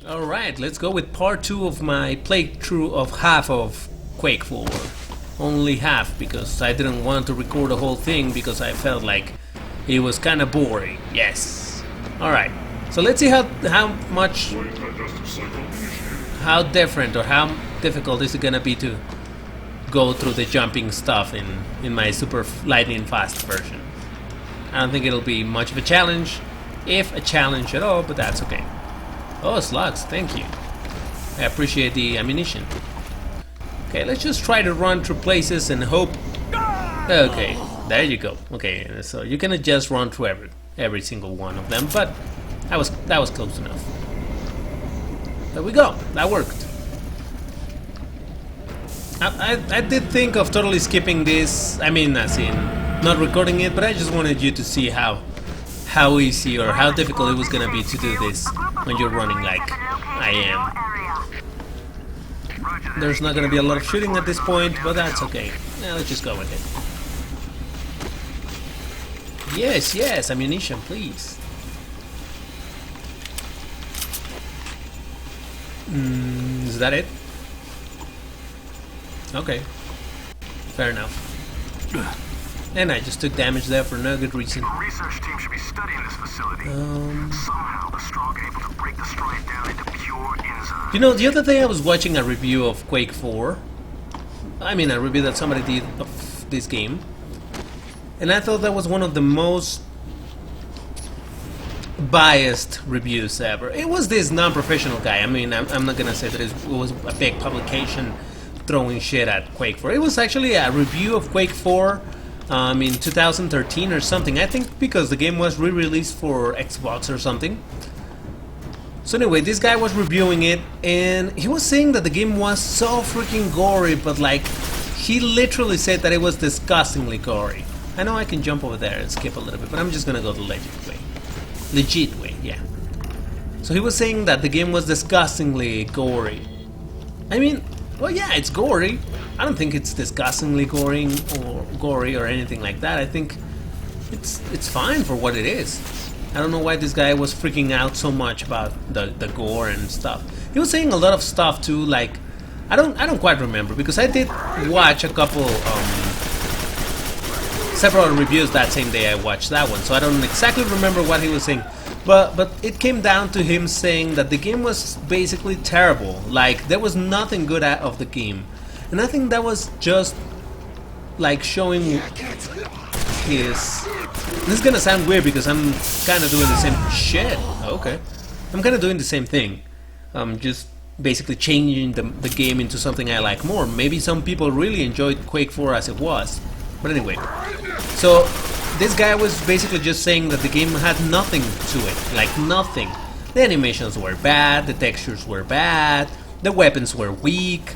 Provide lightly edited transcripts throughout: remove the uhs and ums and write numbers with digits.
Alright, let's go with part 2 of my playthrough of half of Quake 4. Only half, because I didn't want to record the whole thing because I felt like it was kinda boring. Yes. Alright, so let's see how much, how different or how difficult is it gonna be to go through the jumping stuff in my super lightning fast version. I don't think it'll be much of a challenge, if a challenge at all, but that's okay. Oh, slugs, thank you. I appreciate the ammunition. Okay, let's just try to run through places and hope. Okay, there you go. Okay, so you can just run through every single one of them, but that was close enough. There we go, that worked. I did think of totally skipping this. I mean, as in not recording it, but I just wanted you to see how easy or how difficult it was gonna be to do this when you're running like I am. There's not gonna be a lot of shooting at this point, but that's okay. Now let's just go with it. Yes, yes, ammunition, please. Is that it? Okay, fair enough. And I just took damage there for no good reason. A research team should be studying this facility. Somehow the Strong are able to break the stride down into pure enzymes. You know, the other day I was watching a review of Quake 4. I mean, a review that somebody did of this game. And I thought that was one of the most biased reviews ever. It was this non-professional guy. I mean, I'm not gonna say that it was a big publication throwing shit at Quake 4. It was actually a review of Quake 4 in 2013 or something. I think because the game was re-released for Xbox or something. So anyway, this guy was reviewing it and he was saying that the game was so freaking gory, but like he literally said that it was disgustingly gory. I know I can jump over there and skip a little bit, but I'm just gonna go the legit way. Legit way, yeah. So he was saying that the game was disgustingly gory. I mean, well, yeah, it's gory. I don't think it's disgustingly gory or anything like that. I think it's fine for what it is. I don't know why this guy was freaking out so much about the gore and stuff. He was saying a lot of stuff too, like I don't quite remember because I did watch a couple several reviews that same day I watched that one, so I don't exactly remember what he was saying. But it came down to him saying that the game was basically terrible. Like there was nothing good of the game. And I think that was just like showing his... This is gonna sound weird because I'm kind of doing the same shit. Okay, I'm kind of doing the same thing. Just basically changing the game into something I like more. Maybe some people really enjoyed Quake 4 as it was. But anyway, so this guy was basically just saying that the game had nothing to it, like nothing. The animations were bad, the textures were bad, the weapons were weak.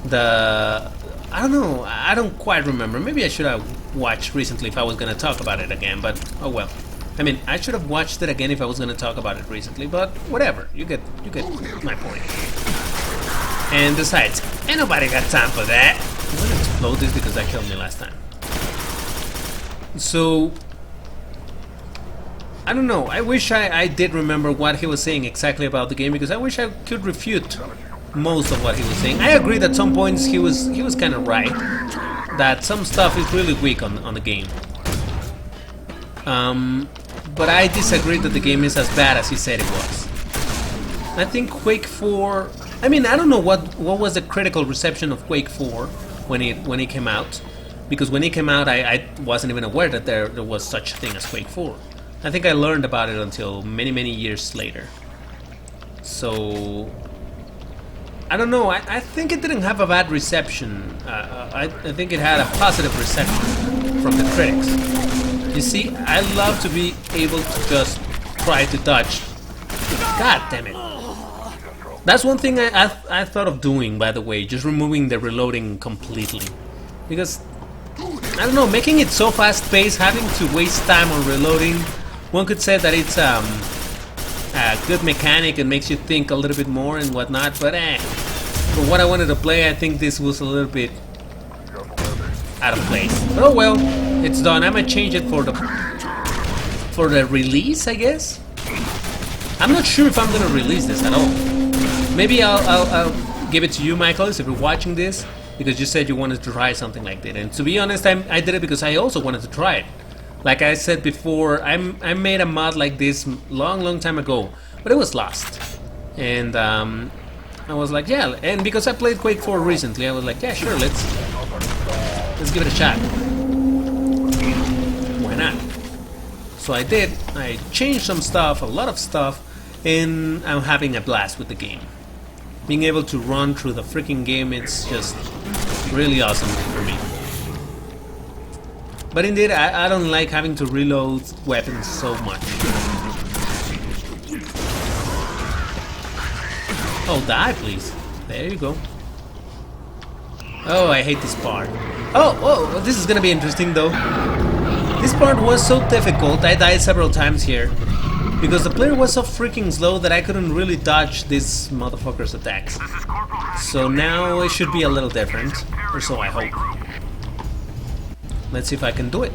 I don't know, I don't quite remember. Maybe I should have watched recently if I was gonna talk about it again, but oh well. I mean, I should have watched it again if I was gonna talk about it recently, but whatever. You get my point. And besides, ain't nobody got time for that. I'm gonna explode this because that killed me last time. So I don't know. I wish I did remember what he was saying exactly about the game because I wish I could refute most of what he was saying. I agree that some points he was kind of right, that some stuff is really weak on the game. But I disagree that the game is as bad as he said it was. I think Quake 4. I mean, I don't know what was the critical reception of Quake 4 when it came out, because when it came out I wasn't even aware that there was such a thing as Quake 4. I think I learned about it until many years later. So I don't know. I think it didn't have a bad reception. I think it had a positive reception from the critics. You see, I love to be able to just try to dodge. God damn it. That's one thing I thought of doing, by the way, just removing the reloading completely. Because, I don't know, making it so fast-paced, having to waste time on reloading, one could say that it's a good mechanic and makes you think a little bit more and whatnot, but for what I wanted to play, I think this was a little bit out of place. But oh well, it's done. I might change it for the release, I guess. I'm not sure if I'm gonna release this at all. Maybe I'll give it to you, Michaelis, if you're watching this, because you said you wanted to try something like that. And to be honest, I did it because I also wanted to try it. Like I said before, I made a mod like this long time ago, but it was lost. And I was like, yeah, and because I played Quake 4 recently, I was like, yeah, sure, let's give it a shot. Why not? So I did. I changed some stuff, a lot of stuff, and I'm having a blast with the game. Being able to run through the freaking game, it's just really awesome for me. But indeed, I don't like having to reload weapons so much. Oh, die, please. There you go. Oh, I hate this part. Oh, this is gonna be interesting, though. This part was so difficult, I died several times here. Because the player was so freaking slow that I couldn't really dodge this motherfucker's attacks. So now it should be a little different, or so I hope. Let's see if I can do it.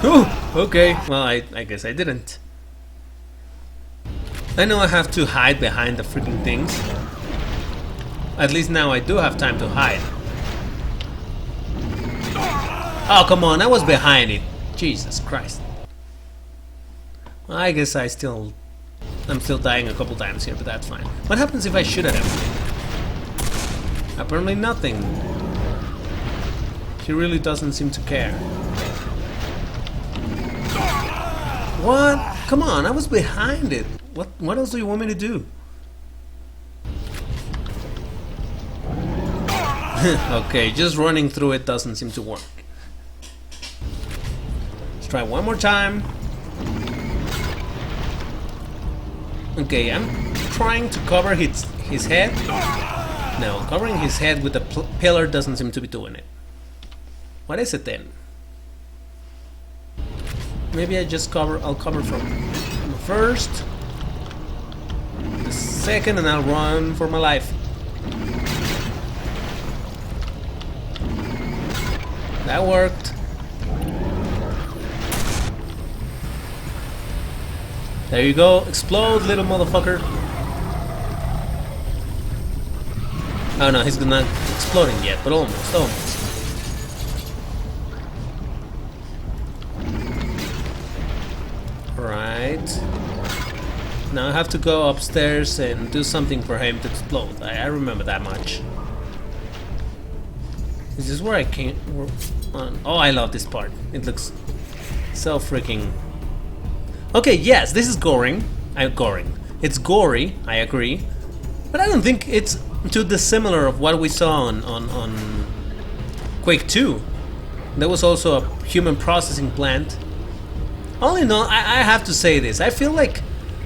Ooh, okay, well I guess I didn't. I know I have to hide behind the freaking things. At least now I do have time to hide. Oh, come on, I was behind it. Jesus Christ. I guess I'm still dying a couple times here, but that's fine. What happens if I shoot at him? Apparently nothing. He really doesn't seem to care. What? Come on, I was behind it. What else do you want me to do? Okay, just running through it doesn't seem to work. Let's try one more time. Okay, I'm trying to cover his head. No, covering his head with the pillar doesn't seem to be doing it. What is it then? Maybe I'll cover from the first, the second, and I'll run for my life. That worked. There you go, explode, little motherfucker. Oh no, he's not exploding yet, but almost. Right. Now I have to go upstairs and do something for him to explode. I remember that much. Is this where I can't work on? Oh, I love this part. It looks so freaking... Okay, yes, this is goring. It's gory, I agree. But I don't think it's too dissimilar of what we saw on Quake 2. There was also a human processing plant. All in all, I have to say this. I feel like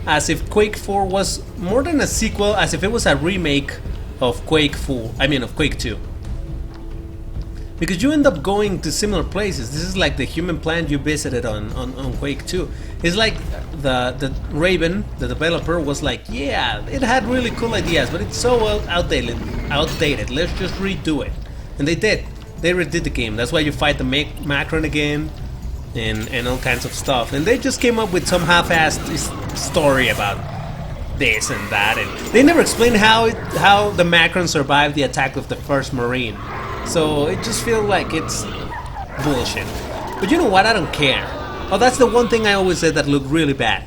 as if Quake 4 was more than a sequel, as if it was a remake of Quake 4. I mean, of Quake 2. Because you end up going to similar places. This is like the human plant you visited on Quake 2. It's like the Raven, the developer, was like, yeah, it had really cool ideas, but it's so outdated. Let's just redo it. And they did. They redid the game. That's why you fight the Macron again, and all kinds of stuff. And they just came up with some half-assed story about this and that. And they never explained how the Macron survived the attack of the first Marine. So it just feels like it's bullshit. But you know what? I don't care. Oh, that's the one thing I always said that looked really bad.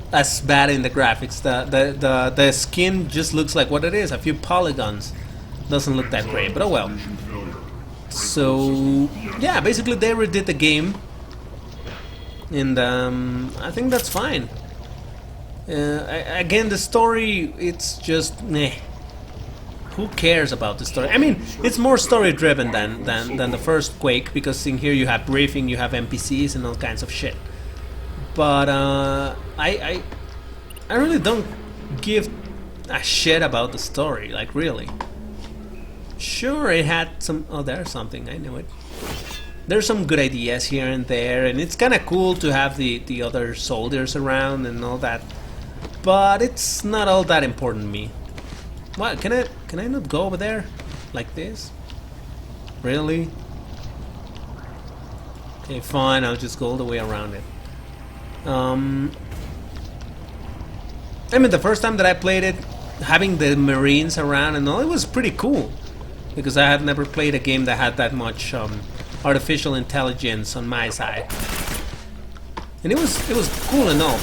That's bad in the graphics. The skin just looks like what it is, a few polygons. Doesn't look that great, but oh well. So yeah, basically they redid the game, and I think that's fine. Again, the story, it's just meh. Who cares about the story? I mean, it's more story driven than the first Quake, because in here you have briefing, you have NPCs and all kinds of shit. But I really don't give a shit about the story, like really. Sure, it had some... Oh, there's something, I knew it. There's some good ideas here and there, and it's kind of cool to have the other soldiers around and all that. But it's not all that important to me. What, can I not go over there? Like this? Really? Okay, fine, I'll just go all the way around it. I mean, the first time that I played it, having the Marines around and all, it was pretty cool. Because I had never played a game that had that much artificial intelligence on my side. And it was cool and all.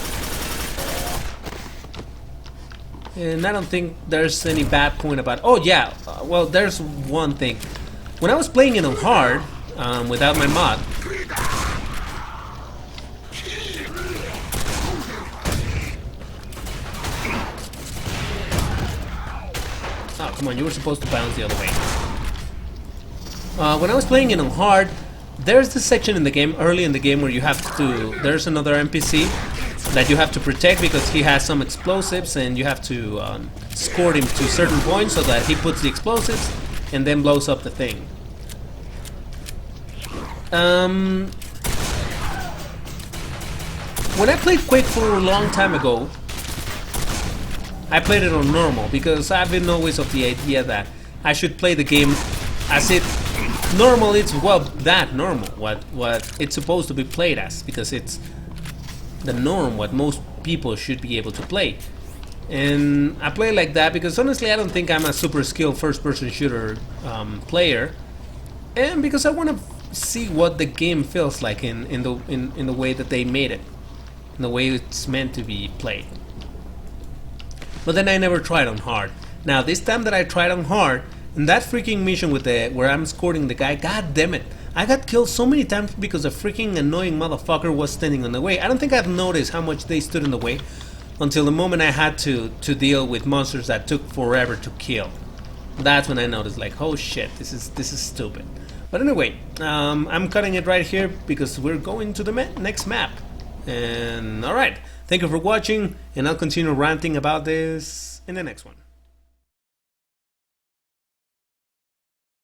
And I don't think there's any bad point about... Oh yeah, well there's one thing. When I was playing it on hard, without my mod... Oh, come on, you were supposed to bounce the other way. When I was playing it on hard, there's this section in the game, early in the game, where you have to... There's another NPC that you have to protect because he has some explosives, and you have to escort him to certain points so that he puts the explosives and then blows up the thing. When I played Quake for a long time ago, I played it on normal because I've been always of the idea that I should play the game as it normal. It's well that normal what it's supposed to be played as, because it's the norm, what most people should be able to play. And I play like that because honestly I don't think I'm a super skilled first-person shooter player, and because I want to see what the game feels like in the way that they made it, in the way it's meant to be played. But then I never tried on hard. Now this time that I tried on hard, and that freaking mission with the where I'm escorting the guy, god damn it, I got killed so many times because a freaking annoying motherfucker was standing in the way. I don't think I've noticed how much they stood in the way until the moment I had to deal with monsters that took forever to kill. That's when I noticed, like, oh shit, this is stupid. But anyway, I'm cutting it right here because we're going to the next map. And alright, thank you for watching, and I'll continue ranting about this in the next one.